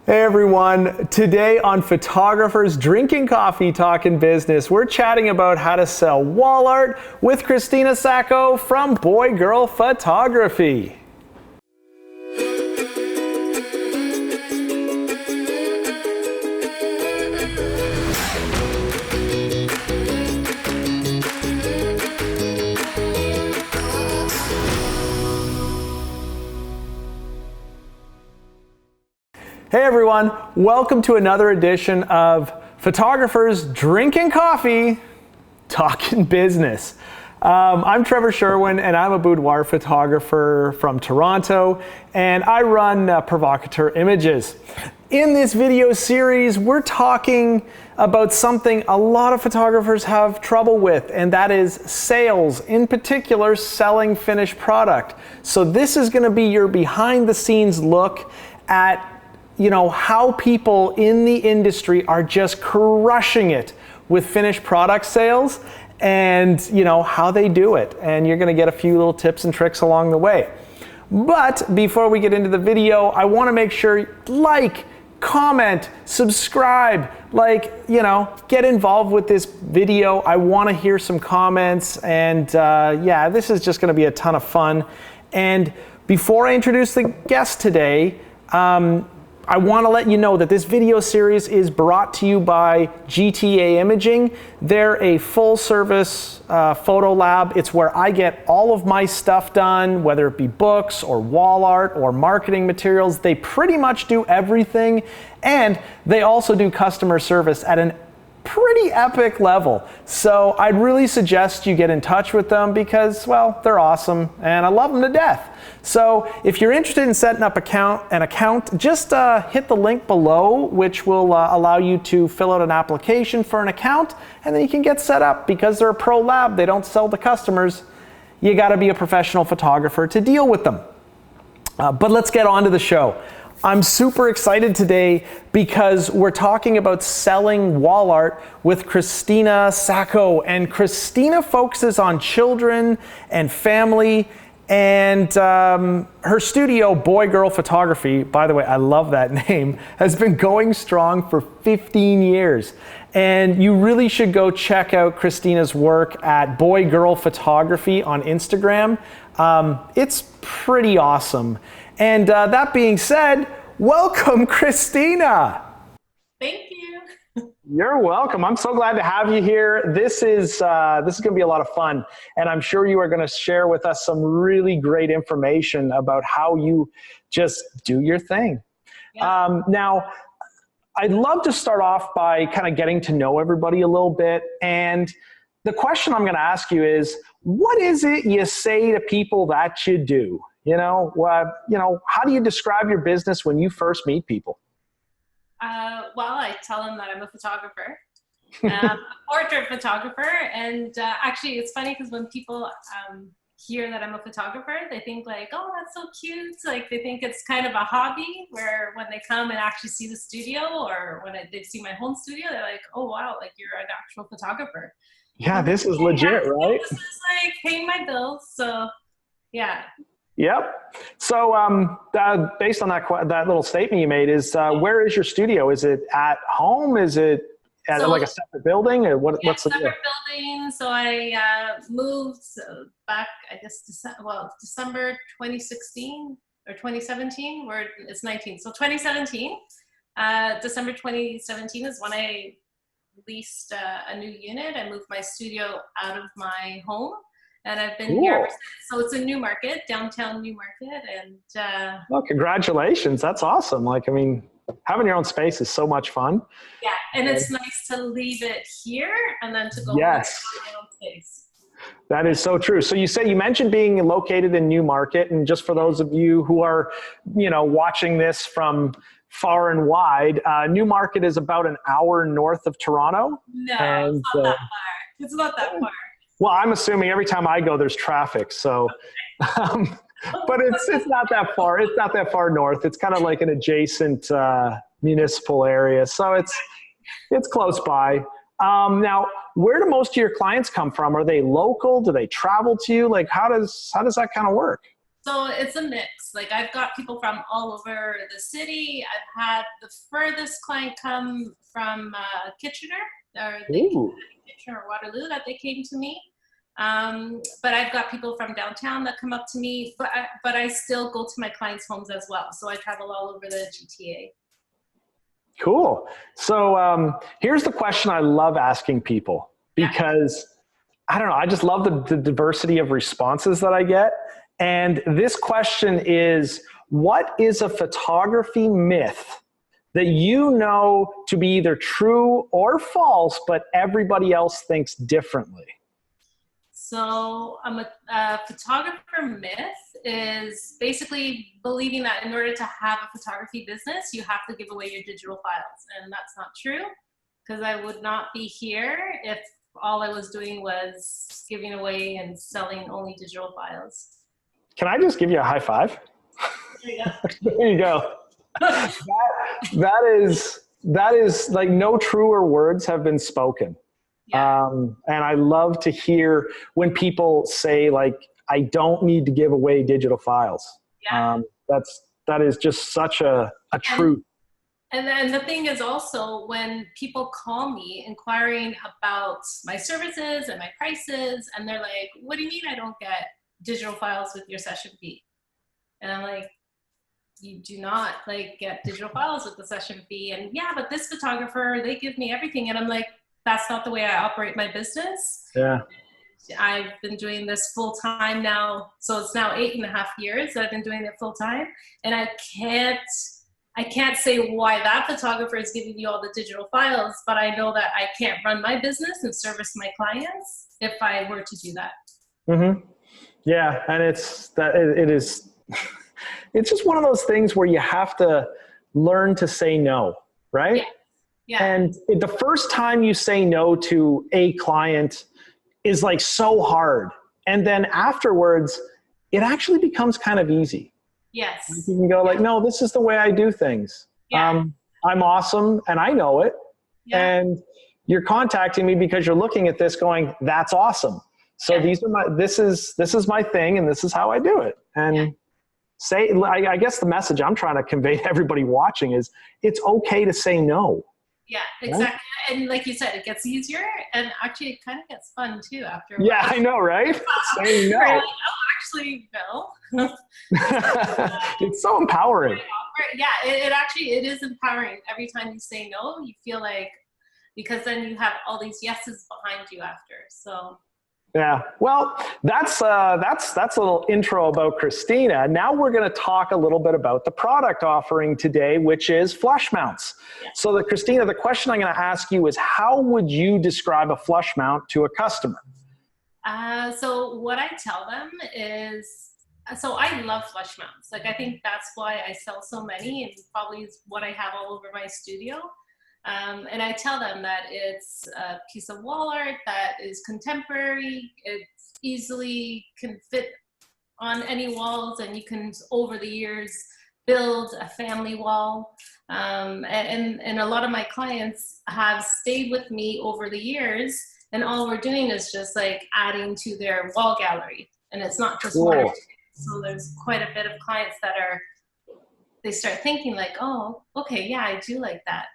Hey everyone, today on Photographers Drinking Coffee Talking Business, we're chatting about how to sell wall art with Cristina Sacco from Boy Girl Photography. Hey everyone, welcome to another edition of Photographers Drinking Coffee, Talking Business. I'm Trevor Sherwin and I'm a boudoir photographer from Toronto, and I run Provocateur Images. In this video series, we're talking about something a lot of photographers have trouble with, and that is sales, in particular selling finished product. So this is going to be your behind the scenes look at how people in the industry are just crushing it with finished product sales and, how they do it. And you're going to get a few little tips and tricks along the way. But before we get into the video, I want to make sure like, comment, subscribe, get involved with this video. I want to hear some comments, and this is just going to be a ton of fun. And before I introduce the guest today, I want to let you know that this video series is brought to you by GTA Imaging. They're a full service photo lab. It's where I get all of my stuff done, whether it be books or wall art or marketing materials. They pretty much do everything, and they also do customer service at an pretty epic level. So I'd really suggest you get in touch with them because, well, they're awesome and I love them to death. So if you're interested in setting up an account, just hit the link below, which will allow you to fill out an application for an account, and then you can get set up. Because they're a pro lab, they don't sell to customers. You got to be a professional photographer to deal with them. But let's get on to the show. I'm super excited today because we're talking about selling wall art with Cristina Sacco. And Cristina focuses on children and family, and her studio, Boy Girl Photography, by the way, I love that name, has been going strong for 15 years. And you really should go check out Cristina's work at Boy Girl Photography on Instagram. It's pretty awesome. And that being said, welcome, Cristina. Thank you. You're welcome. I'm so glad to have you here. This is going to be a lot of fun, and I'm sure you are going to share with us some really great information about how you just do your thing. Yeah. Now, I'd love to start off by kind of getting to know everybody a little bit, and the question I'm going to ask you is, what is it you say to people that you do? How do you describe your business when you first meet people? Well, I tell them that I'm a photographer, a portrait photographer. And actually, it's funny because when people hear that I'm a photographer, they think like, oh, that's so cute. Like they think it's kind of a hobby, where when they come and actually see the studio, or when they see my home studio, they're like, oh, wow, like you're an actual photographer. Yeah, this is legit, right? This is like paying my bills. So, yeah. Yep. So based on that little statement you made, is where is your studio? Is it at home? Is it at like a separate building? Or what's the deal? Separate building. So I moved back, I guess, December 2016 or 2017, where it's 19. So 2017, December 2017 is when I leased a new unit. I moved my studio out of my home. And I've been here ever since. So it's a Newmarket, downtown Newmarket. And well, congratulations. That's awesome. Having your own space is so much fun. Yeah, and it's nice to leave it here and then to go to my own space. That is so true. So you mentioned being located in Newmarket, and just for those of you who are, watching this from far and wide, Newmarket is about an hour north of Toronto. No, it's not that far. It's not that far. Well, I'm assuming every time I go, there's traffic. So, but it's not that far. It's not that far north. It's kind of like an adjacent municipal area. So it's close by. Now, where do most of your clients come from? Are they local? Do they travel to you? Like, how does that kind of work? So it's a mix. clients. Like I've got people from all over the city. I've had the furthest client come from Kitchener, or Kitchener or Waterloo, that they came to me. But I've got people from downtown that come up to me, but I still go to my clients' homes as well. So I travel all over the GTA. Cool. So here's the question I love asking people, because I don't know, I just love the diversity of responses that I get. And this question is, what is a photography myth that you know to be either true or false, but everybody else thinks differently? So a photographer myth is basically believing that in order to have a photography business, you have to give away your digital files. And that's not true, because I would not be here if all I was doing was giving away and selling only digital files. Can I just give you a high five? There you go. There you go. That is like, no truer words have been spoken. Yeah. And I love to hear when people say, like, I don't need to give away digital files. Yeah. That is just such a truth. And then the thing is also, when people call me inquiring about my services and my prices, and they're like, what do you mean I don't get digital files with your session fee? And I'm like, you do not like get digital files with the session fee. And yeah, but this photographer, they give me everything. And I'm like, that's not the way I operate my business. Yeah. I've been doing this full time now. So it's now 8.5 years that I've been doing it full time. And I can't say why that photographer is giving me all the digital files, but I know that I can't run my business and service my clients if I were to do that. Mm-hmm. Yeah. And it's just one of those things where you have to learn to say no, right? Yeah. Yeah. And the first time you say no to a client is like so hard. And then afterwards, it actually becomes kind of easy. Yes. You can go like, no, this is the way I do things. Yeah. I'm awesome and I know it. Yeah. And you're contacting me because you're looking at this going, that's awesome. So this is my thing and this is how I do it. And I guess the message I'm trying to convey to everybody watching is it's okay to say no. Yeah, exactly. Right? And like you said, it gets easier, and actually it kind of gets fun too after a while. Yeah, I know, right? Saying no. Like, actually, no. It's so empowering. Yeah, it is empowering. Every time you say no, you feel like, because then you have all these yeses behind you after. So. Yeah, well, that's a little intro about Cristina. Now we're going to talk a little bit about the product offering today, which is flush mounts. Yeah. So Cristina, the question I'm going to ask you is, how would you describe a flush mount to a customer? So what I tell them is, so I love flush mounts. Like, I think that's why I sell so many, and probably is what I have all over my studio. And I tell them that it's a piece of wall art that is contemporary. It's easily can fit on any walls, and you can, over the years, build a family wall. And a lot of my clients have stayed with me over the years, and all we're doing is just like adding to their wall gallery. And it's not just one or two. So there's quite a bit of clients that they start thinking like, oh, okay, yeah, I do like that.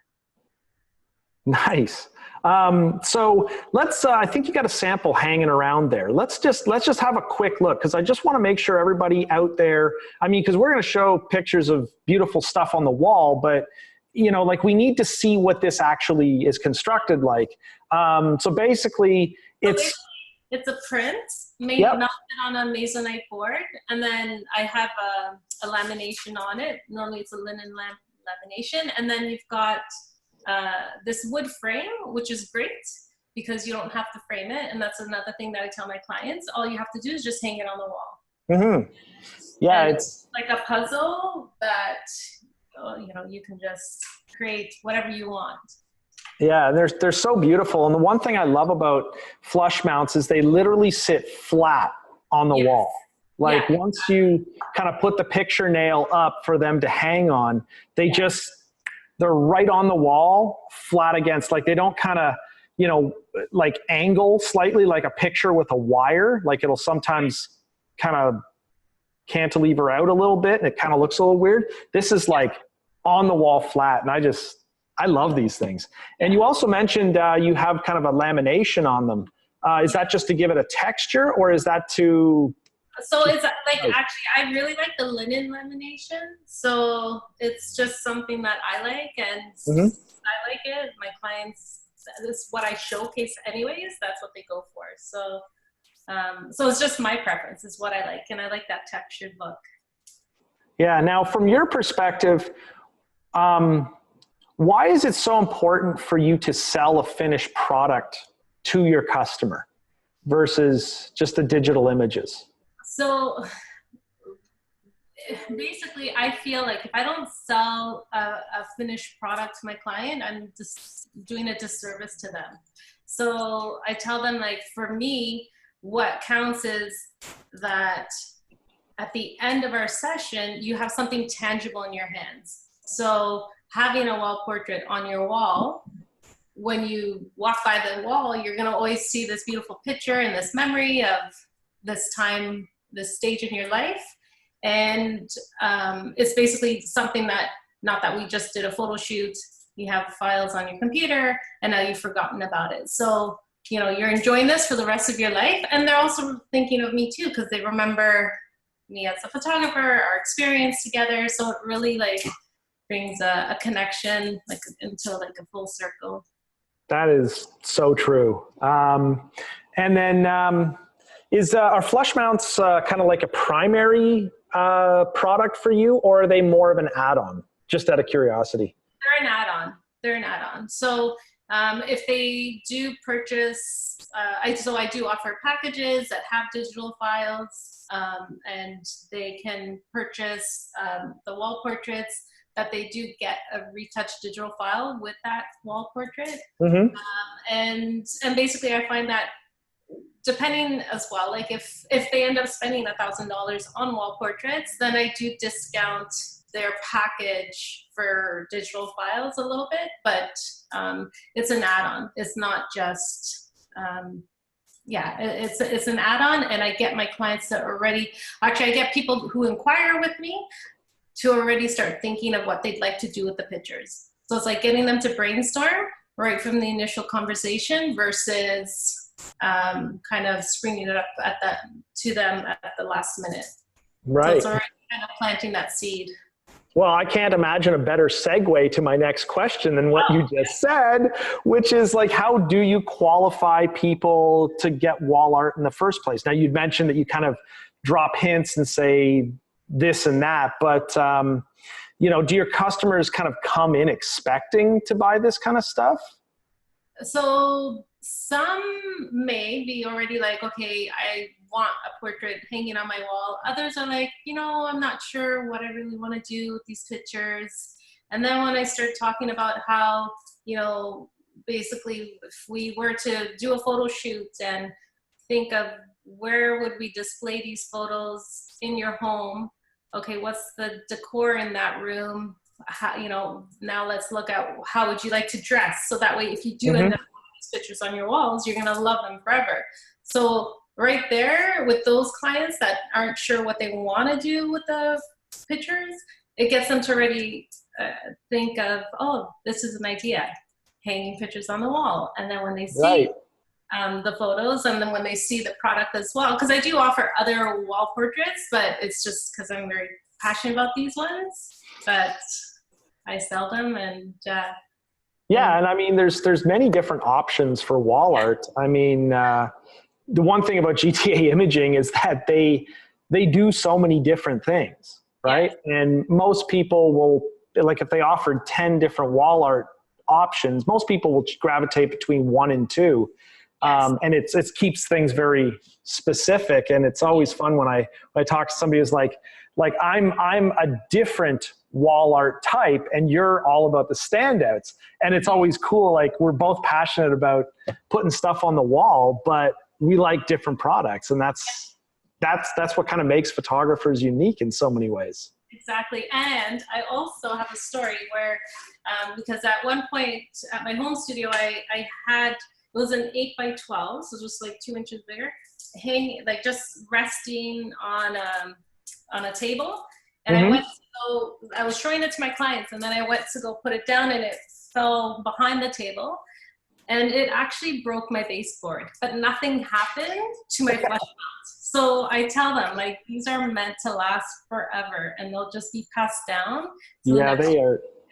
Nice. So let's, I think you got a sample hanging around there. Let's just have a quick look, because I just want to make sure everybody out there, I mean, because we're going to show pictures of beautiful stuff on the wall, but like, we need to see what this actually is constructed like. So basically it's a print made mounted on a masonite board, and then I have a lamination on it. Normally it's a linen lamination, and then you've got this wood frame, which is great because you don't have to frame it. And that's another thing that I tell my clients. All you have to do is just hang it on the wall. Mm-hmm. Yeah. And it's like a puzzle that, you can just create whatever you want. Yeah. They're so beautiful. And the one thing I love about flush mounts is they literally sit flat on the wall. Like once you kind of put the picture nail up for them to hang on, they're right on the wall, flat against, like they don't kind of, like angle slightly like a picture with a wire. Like it'll sometimes kind of cantilever out a little bit and it kind of looks a little weird. This is like on the wall flat. And I love these things. And you also mentioned you have kind of a lamination on them. Is that just to give it a texture, or is that to... So it's like, actually, I really like the linen lamination. So it's just something that I like, and I like it. My clients, this is what I showcase anyways. That's what they go for. So, so it's just my preference is what I like. And I like that textured look. Yeah. Now from your perspective, why is it so important for you to sell a finished product to your customer versus just the digital images? So basically, I feel like if I don't sell a finished product to my client, I'm just doing a disservice to them. So I tell them, like, for me, what counts is that at the end of our session, you have something tangible in your hands. So having a wall portrait on your wall, when you walk by the wall, you're going to always see this beautiful picture and this memory of this time, this stage in your life. And it's basically something that, not that we just did a photo shoot, you have files on your computer and now you've forgotten about it. So, you know, you're enjoying this for the rest of your life. And they're also thinking of me too, because they remember me as a photographer, our experience together. So it really like brings a connection like into like a full circle. That is so true. And then are Flushmounts kind of like a primary product for you, or are they more of an add-on? Just out of curiosity. They're an add-on. They're an add-on. So if they do purchase, I do offer packages that have digital files, and they can purchase the wall portraits, that they do get a retouched digital file with that wall portrait. Mm-hmm. And basically I find that depending as well, like if they end up spending $1,000 on wall portraits, then I do discount their package for digital files a little bit, but it's an add-on. It's not just, it's an add-on, and I get my clients that already, actually I get people who inquire with me to already start thinking of what they'd like to do with the pictures. So it's like getting them to brainstorm right from the initial conversation versus kind of springing it up to them at the last minute. Right. So it's already kind of planting that seed. Well, I can't imagine a better segue to my next question than what you just said, which is like, how do you qualify people to get wall art in the first place? Now, you'd mentioned that you kind of drop hints and say this and that, but you know, do your customers kind of come in expecting to buy this kind of stuff? So some may be already like, okay, I want a portrait hanging on my wall. Others are like, you know, I'm not sure what I really want to do with these pictures. And then when I start talking about how, you know, basically if we were to do a photo shoot and think of where would we display these photos in your home? Okay, what's the decor in that room? How, you know, now let's look at how would you like to dress? So that way, if you do end up putting these pictures on your walls, you're going to love them forever. So right there with those clients that aren't sure what they want to do with the pictures, it gets them to already think of, oh, this is an idea, hanging pictures on the wall. And then when they see the photos, and then when they see the product as well, because I do offer other wall portraits, but it's just because I'm very passionate about these ones, but I sell them. And yeah, and I mean, there's many different options for wall art. I mean, the one thing about GTA Imaging is that they do so many different things, right? Yeah. And most people will, like if they offered 10 different wall art options, most people will gravitate between 1 and 2. Yes. And it keeps things very specific. And it's always fun when I talk to somebody who's like I'm a different wall art type and you're all about the standouts. And it's always cool. Like we're both passionate about putting stuff on the wall, but we like different products. And that's what kind of makes photographers unique in so many ways. Exactly. And I also have a story where, because at one point at my home studio, I had, it was an 8x12, so just like 2 inches bigger, hanging, like just resting on on a table, and I was showing it to my clients, and then I went to go put it down, and it fell behind the table, and it actually broke my baseboard, but nothing happened to my flush mounts. So I tell them, like, these are meant to last forever, and they'll just be passed down. Yeah,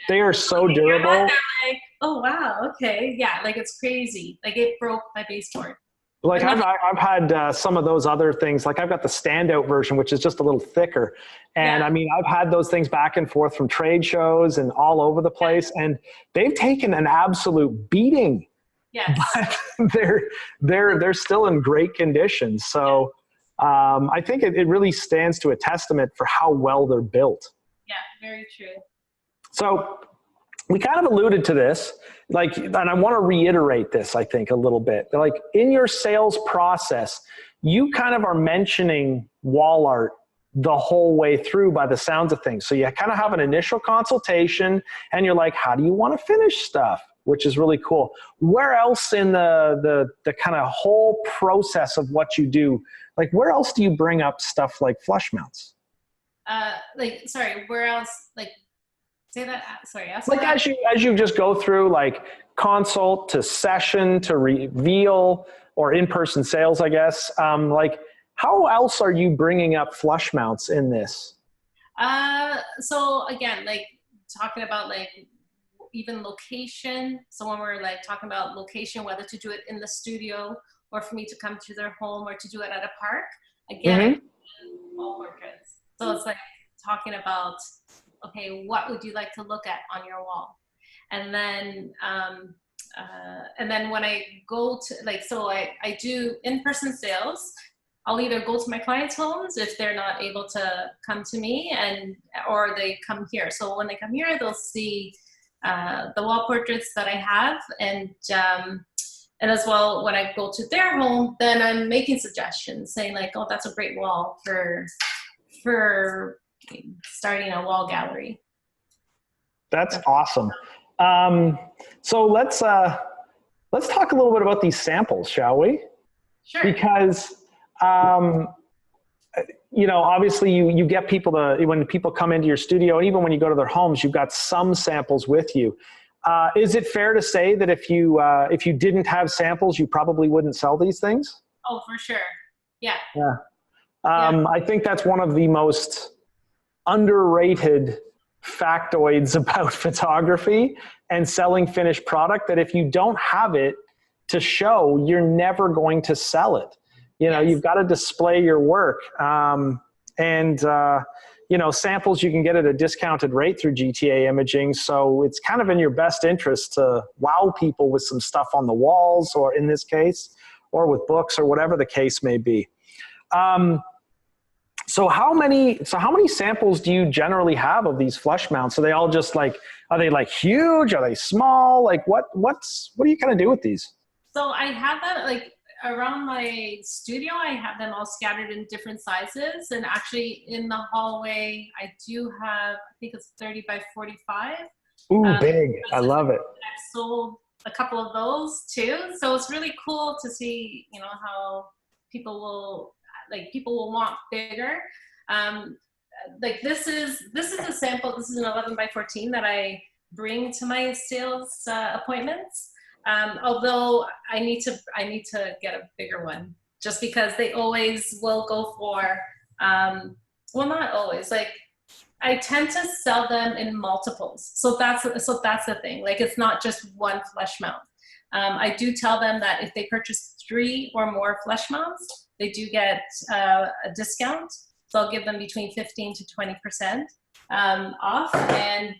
they are so durable. They're like, oh wow, okay, yeah, like it's crazy. Like it broke my baseboard. Like I've had some of those other things. Like I've got the standout version, which is just a little thicker. And I mean, I've had those things back and forth from trade shows and all over the place, and they've taken an absolute beating. Yes. But they're still in great condition. So I think it really stands to a testament for how well they're built. Yeah, very true. So we kind of alluded to this, like, and I want to reiterate this, I think, a little bit. Like in your sales process, you kind of are mentioning wall art the whole way through by the sounds of things. So you kind of have an initial consultation and you're like, how do you want to finish stuff? Which is really cool. Where else in the kind of whole process of what you do, like where else do you bring up stuff like flush mounts? Where else? Like, say that. Sorry. Like as you just go through like consult to session to reveal or in-person sales, I guess. Like how else are you bringing up flush mounts in this? So again, like talking about like even location. So when we're like talking about location, whether to do it in the studio or for me to come to their home or to do it at a park, again, wall portraits. So it's like talking about, okay, what would you like to look at on your wall? And then when I go to like, so I do in-person sales. I'll either go to my clients' homes if they're not able to come to me, or they come here. So when they come here, they'll see the wall portraits that I have, and as well when I go to their home, then I'm making suggestions, saying like, oh, that's a great wall for starting a wall gallery. That's awesome. So let's talk a little bit about these samples, shall we? Sure. Because you know, obviously you get people when people come into your studio, and even when you go to their homes, you've got some samples with you. Is it fair to say that if you didn't have samples, you probably wouldn't sell these things? Oh, for sure. Yeah. Yeah. I think that's one of the most underrated factoids about photography and selling finished product, that if you don't have it to show, you're never going to sell it. You know, you've got to display your work. You know, samples you can get at a discounted rate through GTA imaging. So it's kind of in your best interest to wow people with some stuff on the walls, or in this case, or with books, or whatever the case may be. So how many samples do you generally have of these flush mounts? Are they all just like, are they like huge? Are they small? Like what do you kind of do with these? So I have them like around my studio. I have them all scattered in different sizes, and actually in the hallway, I do have, I think it's 30 by 45. Ooh, big. I love it. I've sold a couple of those too. So it's really cool to see, you know, how people will want bigger. Like this is a sample. This is an 11 by 14 that I bring to my sales appointments. Although I need to get a bigger one, just because they always will go for, well, not always, like I tend to sell them in multiples. So that's the thing. Like it's not just one flush mount. I do tell them that if they purchase 3 or more flush mounts, they do get a discount. So I'll give them between 15 to 20% off, and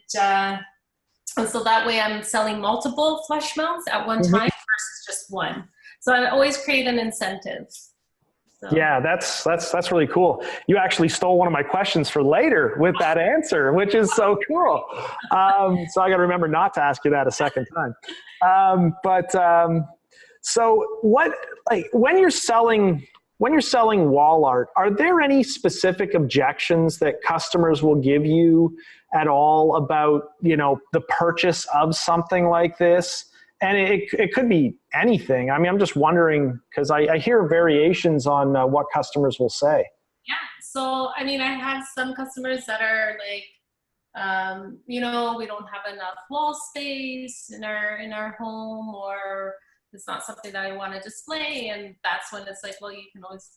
so that way I'm selling multiple flush mounts at one time versus just one. So I always create an incentive. So. Yeah, that's really cool. You actually stole one of my questions for later with that answer, which is so cool. So I got to remember not to ask you that a second time. So what, like when you're selling wall art, are there any specific objections that customers will give you at all about, you know, the purchase of something like this? And it could be anything. I mean, I'm just wondering, because I hear variations on what customers will say. Yeah, So, I mean, I have some customers that are like, you know, we don't have enough wall space in our home, or it's not something that I want to display. And that's when it's like, well, you can always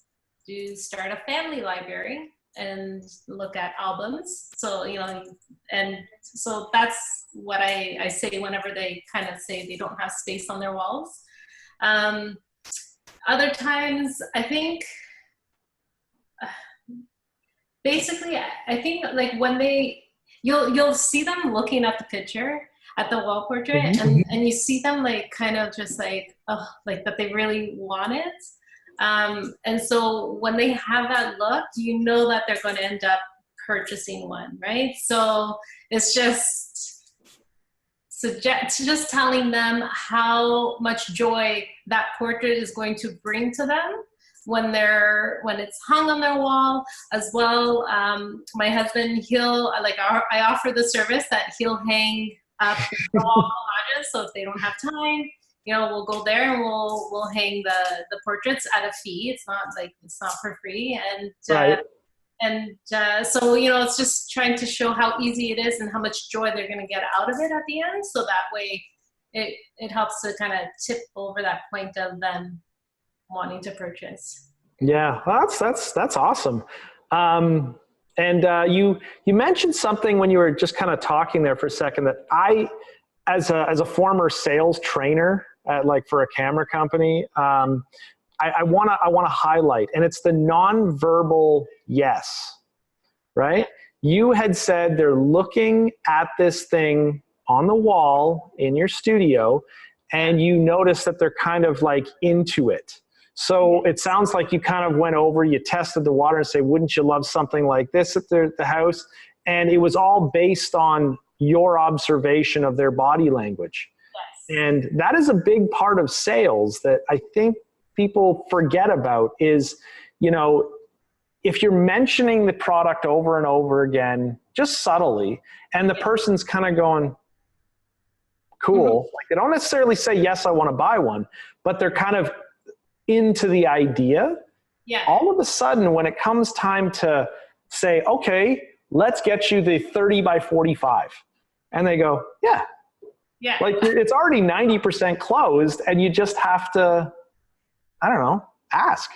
start a family library and look at albums. So, you know, and so that's what I say whenever they kind of say they don't have space on their walls. Other times, I think, basically, I think like when you'll see them looking at the picture, at the wall portrait, and you see them like kind of just like, oh, like that they really want it. And so when they have that look, you know that they're going to end up purchasing one, right? So it's just telling them how much joy that portrait is going to bring to them when it's hung on their wall as well. My husband, I offer the service that he'll hang up the wall collages. So if they don't have time, you know, we'll go there and we'll hang the portraits at a fee. It's not for free. And Right. So, you know, it's just trying to show how easy it is and how much joy they're going to get out of it at the end. So that way it helps to kind of tip over that point of them wanting to purchase. Yeah, well, that's awesome. And you mentioned something when you were just kind of talking there for a second that I, as a former sales trainer for a camera company, I want to highlight, and it's the nonverbal yes, right? You had said they're looking at this thing on the wall in your studio, and you notice that they're kind of like into it. So it sounds like you kind of went over, you tested the water and say, wouldn't you love something like this at the house? And it was all based on your observation of their body language. Yes. And that is a big part of sales that I think people forget about is, you know, if you're mentioning the product over and over again, just subtly, and the person's kind of going, cool. Like they don't necessarily say, yes, I want to buy one, but they're kind of into the idea. Yeah. All of a sudden, when it comes time to say, okay, let's get you the 30 by 45. And they go, yeah. Like it's already 90% closed and you just have to, I don't know, ask.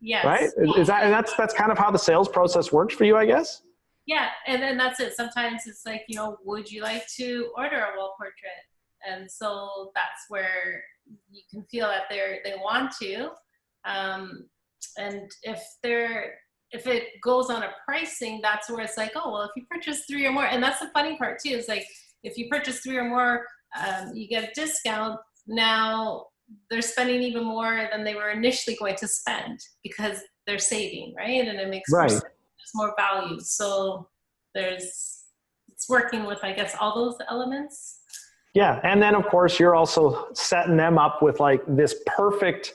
Yes. Right? Is that, and that's kind of how the sales process works for you, I guess? Yeah. And then that's it. Sometimes it's like, you know, would you like to order a wall portrait? And so that's where you can feel that they want to. And if it goes on a pricing, that's where it's like, oh, well, if you purchase 3 or more, and that's the funny part too, is like, if you purchase 3 or more, you get a discount. Now they're spending even more than they were initially going to spend because they're saving, right? And it makes there's more value. So it's working with, I guess, all those elements. Yeah. And then of course you're also setting them up with like this perfect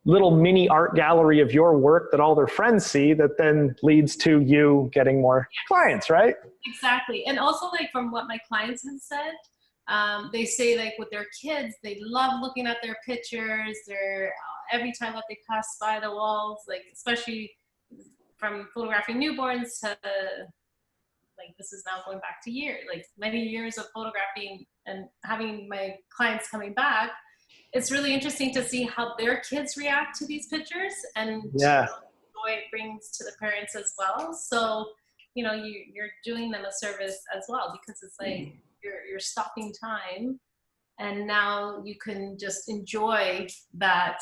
little mini art gallery of your work that all their friends see that then leads to you getting more clients, right? Exactly. And also like from what my clients have said, they say like with their kids, they love looking at their pictures. They're every time that they pass by the walls, like especially from photographing newborns to like this is now going back to many years of photographing and having my clients coming back. It's really interesting to see how their kids react to these pictures and joy it brings to the parents as well. So, you know, you're doing them a service as well because it's like you're stopping time and now you can just enjoy that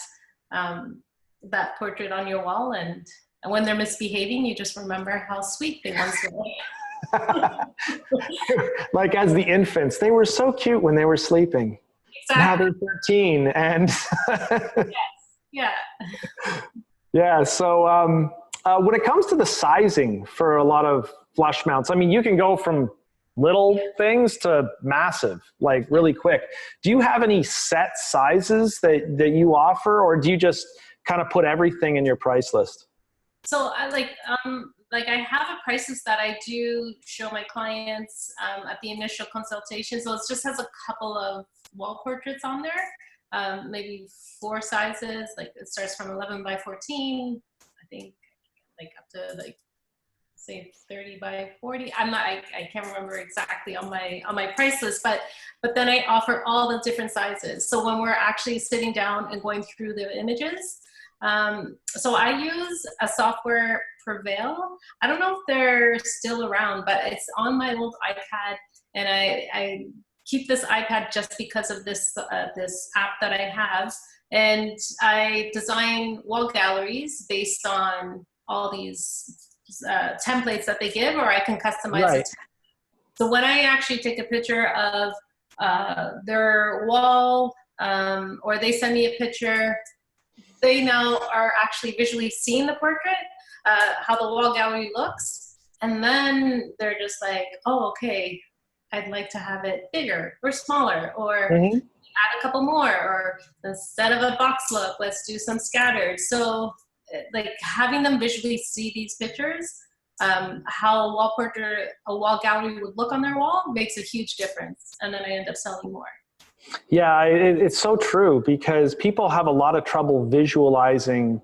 that portrait on your wall, and when they're misbehaving, you just remember how sweet they once were. Like as the infants, they were so cute when they were sleeping. Exactly. Now they're 13 and yes. Yeah. So when it comes to the sizing for a lot of flush mounts, I mean, you can go from little things to massive, like really quick. Do you have any set sizes that you offer, or do you just kind of put everything in your price list? So I I have a price list that I do show my clients at the initial consultation. So it just has a couple of wall portraits on there, maybe 4 sizes. Like it starts from 11 by 14, I think, like up to like say 30 by 40. I can't remember exactly on my price list, but then I offer all the different sizes. So when we're actually sitting down and going through the images, so I use a software, Prevail. I don't know if they're still around, but it's on my old iPad, and I keep this iPad just because of this app that I have, and I design wall galleries based on all these templates that they give, or I can customize it. So when I actually take a picture of their wall, or they send me a picture, they now are actually visually seeing the portrait, how the wall gallery looks, and then they're just like, oh, okay, I'd like to have it bigger or smaller, or add a couple more, or instead of a box look, let's do some scattered. So like having them visually see these pictures, how a wall gallery would look on their wall makes a huge difference. And then I end up selling more. Yeah, it's so true, because people have a lot of trouble visualizing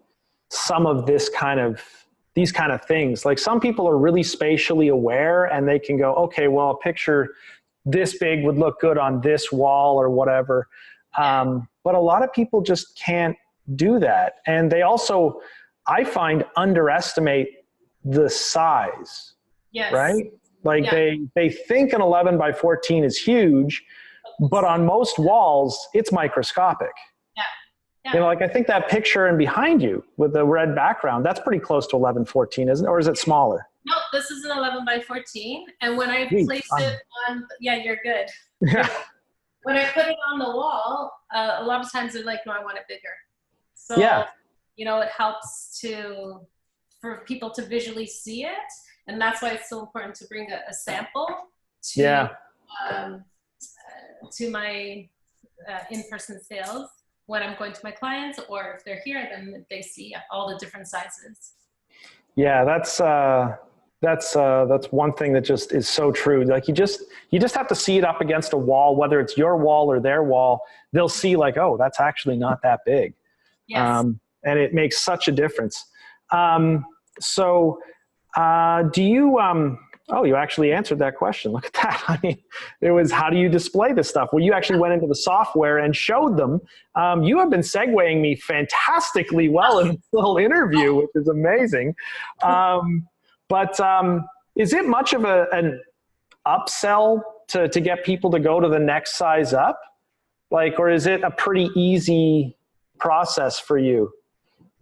some of these kind of things. Like some people are really spatially aware, and they can go, okay, well, a picture this big would look good on this wall or whatever. But a lot of people just can't do that. And they also, I find, underestimate the size, right? Like they think an 11 by 14 is huge, but on most walls, it's microscopic. You know, like I think that picture in behind you with the red background, that's pretty close to 11:14, isn't it? Or is it smaller? No, this is an 11 by 14. And when I place it on, you're good. Yeah. When I put it on the wall, a lot of times they're like, no, I want it bigger. So, you know, it helps for people to visually see it. And that's why it's so important to bring a sample to my in-person sales when I'm going to my clients, or if they're here, then they see all the different sizes. Yeah, that's one thing that just is so true. Like you just have to see it up against a wall, whether it's your wall or their wall. They'll see like, oh, that's actually not that big. Yes. And it makes such a difference. Do you, oh, you actually answered that question. Look at that. I mean, it was, how do you display this stuff? Well, you actually went into the software and showed them. You have been segueing me fantastically well in this little interview, which is amazing. But is it much of an upsell to get people to go to the next size up? Like, or is it a pretty easy process for you?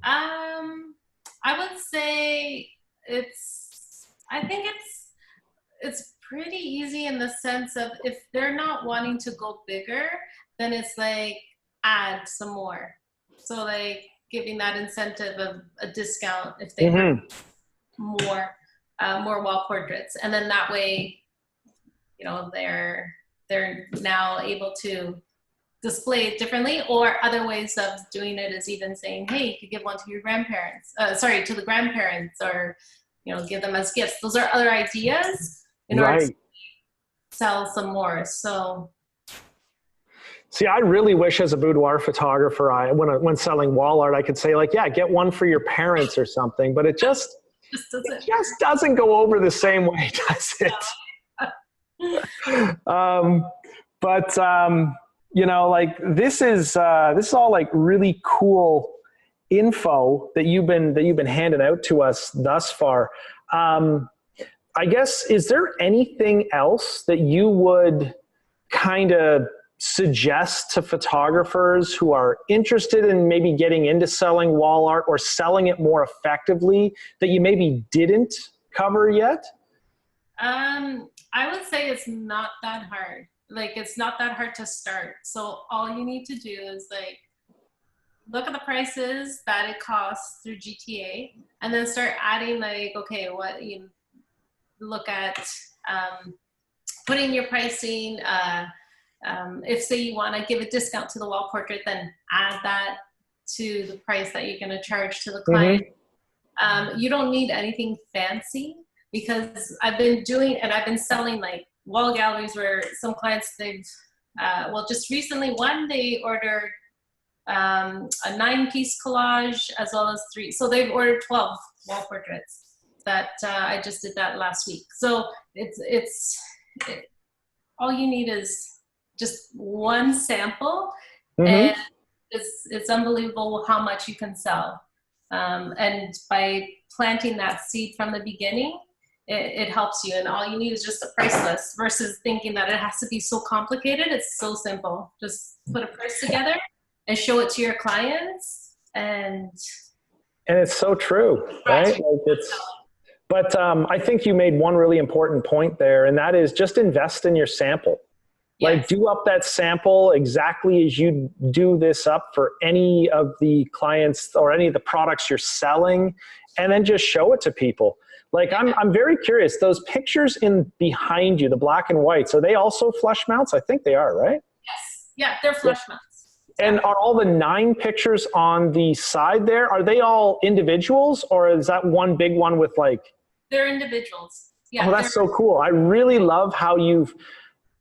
I would say I think it's pretty easy in the sense of if they're not wanting to go bigger, then it's like add some more. So like giving that incentive of a discount if they have more wall portraits, and then that way, you know, they're now able to display it differently. Or other ways of doing it is even saying, hey, you could give one to your grandparents, to the grandparents, or, you know, give them as gifts. Those are other ideas in order to sell some more. So, see, I really wish as a boudoir photographer, when selling wall art, I could say like, yeah, get one for your parents or something, but it just doesn't go over the same way, does it? You know, like this is all like really cool info that you've been handing out to us thus far. I guess, is there anything else that you would kind of suggest to photographers who are interested in maybe getting into selling wall art or selling it more effectively that you maybe didn't cover yet? I would say it's not that hard. Like, it's not that hard to start. So all you need to do is like look at the prices that it costs through GTA, and then start adding like, okay, what you look at, putting your pricing. If say you want to give a discount to the wall portrait, then add that to the price that you're going to charge to the client. You don't need anything fancy, because I've been selling like wall galleries where some clients, they've, just recently they ordered a 9-piece collage as well as 3. So they've ordered 12 wall portraits. that I just did that last week. So all you need is just one sample, and it's unbelievable how much you can sell. And by planting that seed from the beginning, it helps you. And all you need is just a price list versus thinking that it has to be so complicated. It's so simple. Just put a price together and show it to your clients. And it's so true, right? But I think you made one really important point there, and that is just invest in your sample. Like, yes. Do up that sample exactly as you do this up for any of the clients or any of the products you're selling, and then just show it to people. Like, I'm very curious, those pictures in behind you, the black and whites, are they also flush mounts? I think they are, right? Yes. Yeah, they're flush mounts. And are all the 9 pictures on the side there, are they all individuals, or is that one big one with like... They're individuals. Yeah, oh, that's so cool. I really love how you've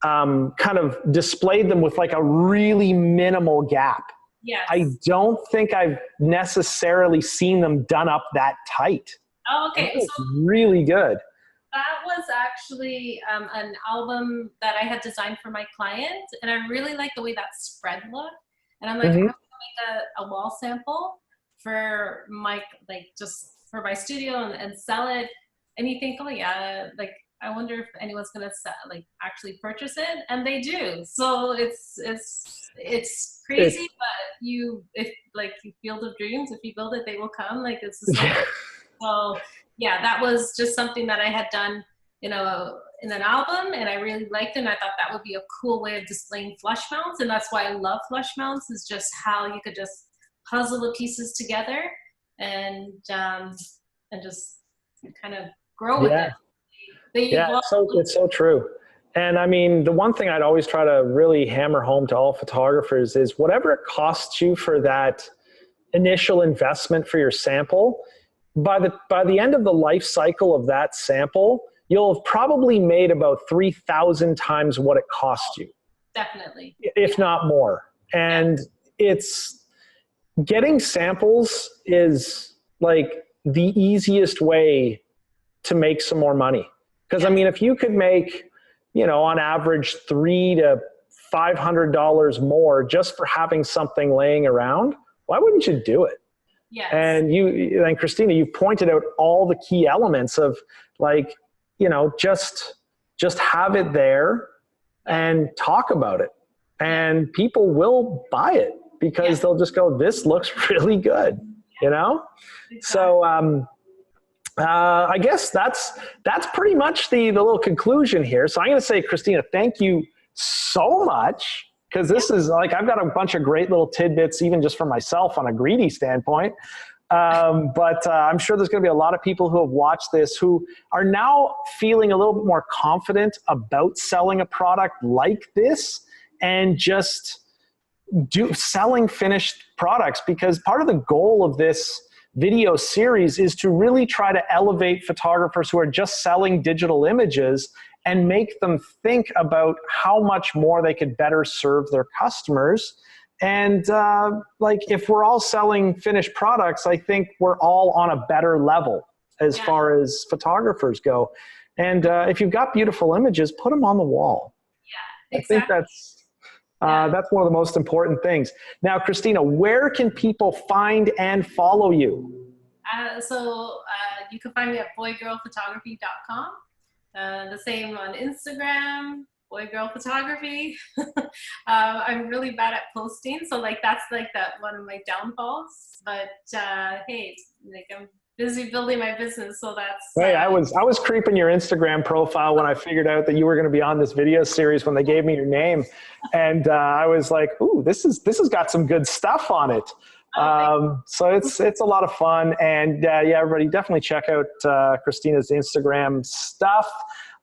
kind of displayed them with like a really minimal gap. Yes. I don't think I've necessarily seen them done up that tight. Oh, okay. It's really good. That was actually an album that I had designed for my client, and I really like the way that spread looked. And I'm like, I'm gonna make a wall sample for my just for my studio and sell it. And you think, oh yeah, like I wonder if anyone's gonna actually purchase it, and they do. So it's crazy, but if you Field of Dreams, if you build it, they will come. Like it's the same. So yeah, that was just something that I had done, in an album, and I really liked it. And I thought that would be a cool way of displaying flush mounts, and that's why I love flush mounts. Is just how you could just puzzle the pieces together and just kind of grow with it. It's so true. And I mean, the one thing I'd always try to really hammer home to all photographers is whatever it costs you for that initial investment for your sample, by the end of the life cycle of that sample, you'll have probably made about 3,000 times what it cost you. Definitely. If not more. And it's getting samples is like the easiest way to make some more money. Because I mean, if you could make, on average $300 to $500 more just for having something laying around, why wouldn't you do it? Yes. And Cristina, you pointed out all the key elements of just have it there and talk about it, and people will buy it because they'll just go, this looks really good, Exactly. So I guess that's pretty much the little conclusion here. So I'm going to say, Cristina, thank you so much, because this is I've got a bunch of great little tidbits, even just for myself on a greedy standpoint. But I'm sure there's going to be a lot of people who have watched this who are now feeling a little bit more confident about selling a product like this and just selling finished products, because part of the goal of this video series is to really try to elevate photographers who are just selling digital images and make them think about how much more they could better serve their customers. And if we're all selling finished products, I think we're all on a better level as far as photographers go. And if you've got beautiful images, put them on the wall. Yeah, exactly. I think that's one of the most important things. Now, Cristina, where can people find and follow you? So you can find me at boygirlphotography.com. The same on Instagram, boygirlphotography. I'm really bad at posting, so that's that one of my downfalls. But hey, I'm busy building my business, so that's. Hey, I was creeping your Instagram profile when I figured out that you were going to be on this video series when they gave me your name, and I was like, ooh, this has got some good stuff on it. So it's a lot of fun, and everybody definitely check out Cristina's Instagram stuff.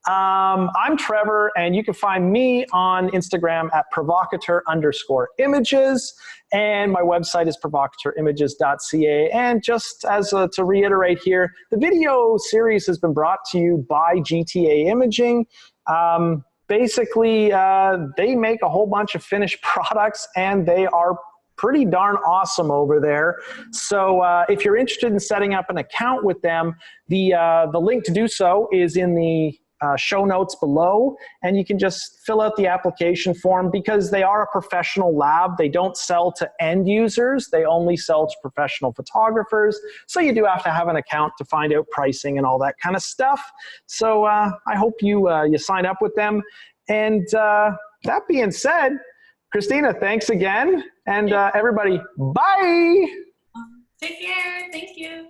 I'm Trevor, and you can find me on Instagram at provocateur_images, and my website is provocateurs.ca. And just as to reiterate here, the video series has been brought to you by GTA Imaging. Basically, they make a whole bunch of finished products, and they are pretty darn awesome over there. So if you're interested in setting up an account with them, the link to do so is in the show notes below, and you can just fill out the application form because they are a professional lab. They don't sell to end users. They only sell to professional photographers. So you do have to have an account to find out pricing and all that kind of stuff. So I hope you sign up with them. And that being said, Cristina, thanks again. And everybody, bye. Take care. Thank you.